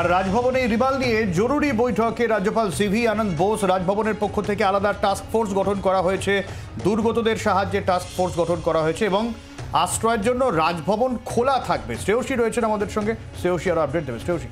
আর রাজভবনে Remal নিয়ে জরুরি বৈঠকে রাজ্যপাল সিভি আনন্দ বোস রাজভবনের পক্ষ থেকে আলাদা টাস্ক ফোর্স গঠন করা হয়েছে। দুর্গতদের সাহায্যে টাস্ক ফোর্স গঠন করা হয়েছে এবং আশ্রয়ের জন্য রাজভবন খোলা থাকবে। শ্রেয়সী রয়েছেন আমাদের সঙ্গে, শ্রেয়সী আরো আপডেট দেবে। শ্রেয়সী,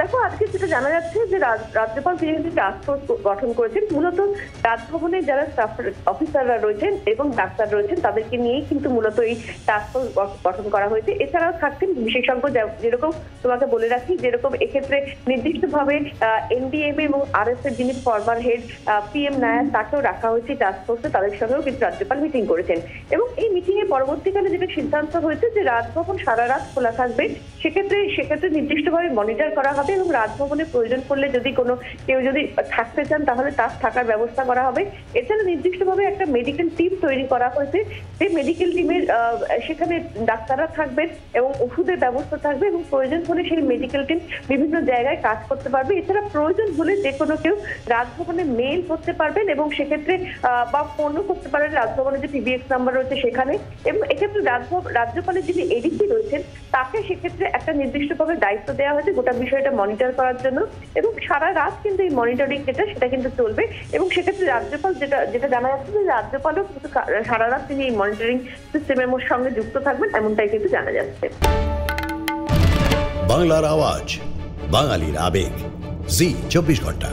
দেখো, আজকে যেটা জানা যাচ্ছে যে রাজ্যপাল তিনি টাস্ক ফোর্স গঠন করেছেন মূলত রাজভবনে যারা স্টাফ অফিসাররা রয়েছেন এবং ডাক্তার রয়েছেন তাদেরকে নিয়েই কিন্তু মূলত এই টাস্ক ফোর্স গঠন করা হয়েছে। এছাড়াও থাকছেন বিশেষজ্ঞ, যেরকম তোমাকে বলে রাখি, যেরকম এক্ষেত্রে নির্দিষ্টভাবে এনডিএমএ এবং আরএস এর যিনি ফরমার হেড PM নায়ার তাকেও রাখা হয়েছে টাস্ক ফোর্সে। তাদের সঙ্গেও কিন্তু রাজ্যপাল মিটিং করেছেন এবং এই মিটিং এর পরবর্তীকালে যেটা সিদ্ধান্ত হয়েছে যে রাজভবন সারা রাত খোলা থাকবে। সেক্ষেত্রে নির্দিষ্টভাবে মনিটর করা হবে এবং রাজভবনে প্রয়োজন পড়লে যদি কেউ যদি থাকতে চান তাহলে তার থাকার ব্যবস্থা করা হবে। এছাড়া নির্দিষ্টভাবে একটা মেডিকেল টিম তৈরি করা হয়েছে। সেই মেডিকেল টিমের সেখানে ডাক্তাররা থাকবেন এবং ওষুধের ব্যবস্থা থাকবে এবং প্রয়োজন হলে সেই মেডিকেল টিম বিভিন্ন জায়গায় কাজ করতে পারবে। এছাড়া প্রয়োজন হলে যে কোনো কেউ রাজভবনে মেইল করতে পারবেন এবং সেক্ষেত্রে বা ফোনও করতে পারেন রাজভবনে যে PBX নাম্বার রয়েছে সেখানে। এবং এক্ষেত্রে রাজ্যপালের যিনি এডিসি রয়েছেন তাকে সেক্ষেত্রে একটা নির্দিষ্টভাবে দায়িত্ব দেওয়া হয়েছে গোটা বিষয়টা মনিটর করার জন্য এবং সারা রাত কিন্তু এই মনিটরিং সেটা কিন্তু চলবে। এবং সেক্ষেত্রে রাজ্যপাল যেটা জানা যাচ্ছে যে রাজ্যপালও কিন্তু সারা রাত তিনি এই মনিটরিং সিস্টেমের সঙ্গে যুক্ত থাকবেন, এমনটাই কিন্তু জানা যাচ্ছে। বাংলার আওয়াজ, বাঙালির আবেগ, জি 24 ঘন্টা।